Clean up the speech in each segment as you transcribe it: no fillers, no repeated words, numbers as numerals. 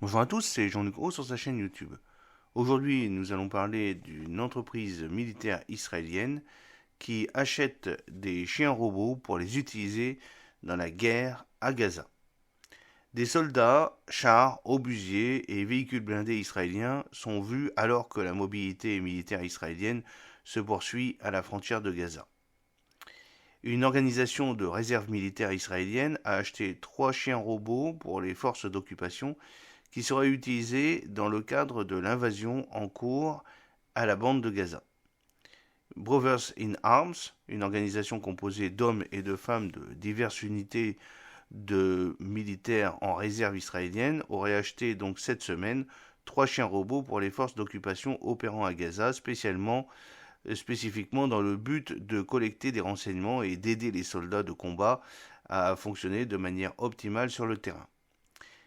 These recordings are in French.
Bonjour à tous, c'est Jean-Luc Haut sur sa chaîne YouTube. Aujourd'hui, nous allons parler d'une entreprise militaire israélienne qui achète des chiens robots pour les utiliser dans la guerre à Gaza. Des soldats, chars, obusiers et véhicules blindés israéliens sont vus alors que la mobilité militaire israélienne se poursuit à la frontière de Gaza. Une organisation de réserve militaire israélienne a acheté 3 chiens robots pour les forces d'occupation qui seraient utilisés dans le cadre de l'invasion en cours à la bande de Gaza. Brothers in Arms, une organisation composée d'hommes et de femmes de diverses unités de militaires en réserve israélienne, aurait acheté donc cette semaine 3 chiens robots pour les forces d'occupation opérant à Gaza, spécifiquement dans le but de collecter des renseignements et d'aider les soldats de combat à fonctionner de manière optimale sur le terrain.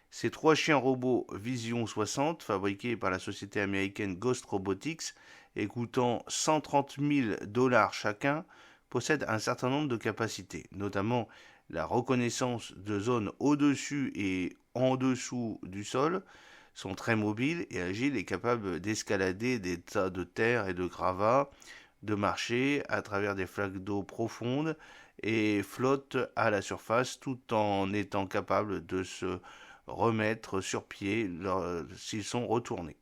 Ces 3 chiens robots Vision 60, fabriqués par la société américaine Ghost Robotics et coûtant 130 000 dollars chacun, possèdent un certain nombre de capacités, notamment la reconnaissance de zones au-dessus et en dessous du sol, sont très mobiles et agiles et capables d'escalader des tas de terre et de gravats, de marcher à travers des flaques d'eau profondes et flottent à la surface tout en étant capables de se remettre sur pied s'ils sont retournés.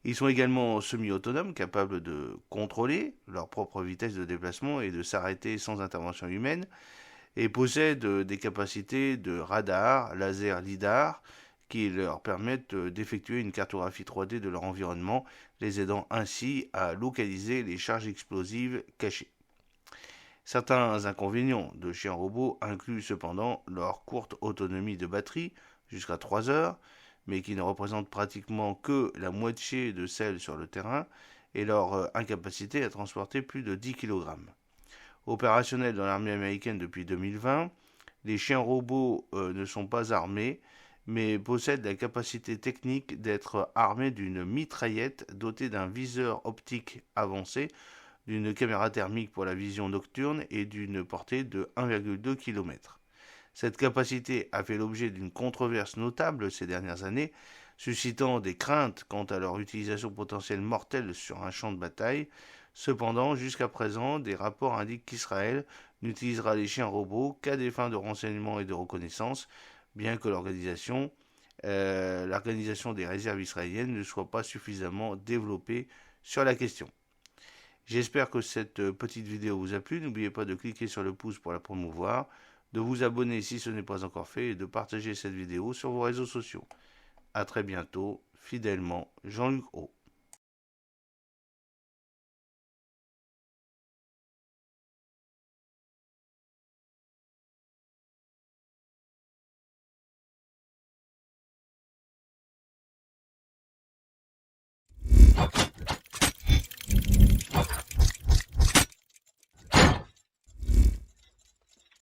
Ils sont également semi-autonomes, capables de contrôler leur propre vitesse de déplacement et de s'arrêter sans intervention humaine, et possèdent des capacités de radar, laser, lidar, qui leur permettent d'effectuer une cartographie 3D de leur environnement, les aidant ainsi à localiser les charges explosives cachées. Certains inconvénients de chiens robots incluent cependant leur courte autonomie de batterie, jusqu'à 3 heures, mais qui ne représentent pratiquement que la moitié de celle sur le terrain, et leur incapacité à transporter plus de 10 kg. Opérationnels dans l'armée américaine depuis 2020, les chiens robots ne sont pas armés, mais possèdent la capacité technique d'être armés d'une mitraillette dotée d'un viseur optique avancé, d'une caméra thermique pour la vision nocturne et d'une portée de 1,2 km. Cette capacité a fait l'objet d'une controverse notable ces dernières années, suscitant des craintes quant à leur utilisation potentielle mortelle sur un champ de bataille. Cependant, jusqu'à présent, des rapports indiquent qu'Israël n'utilisera les chiens robots qu'à des fins de renseignement et de reconnaissance, bien que l'organisation des réserves israéliennes ne soit pas suffisamment développée sur la question. J'espère que cette petite vidéo vous a plu. N'oubliez pas de cliquer sur le pouce pour la promouvoir, de vous abonner si ce n'est pas encore fait et de partager cette vidéo sur vos réseaux sociaux. A très bientôt, fidèlement, Jean-Luc Haut.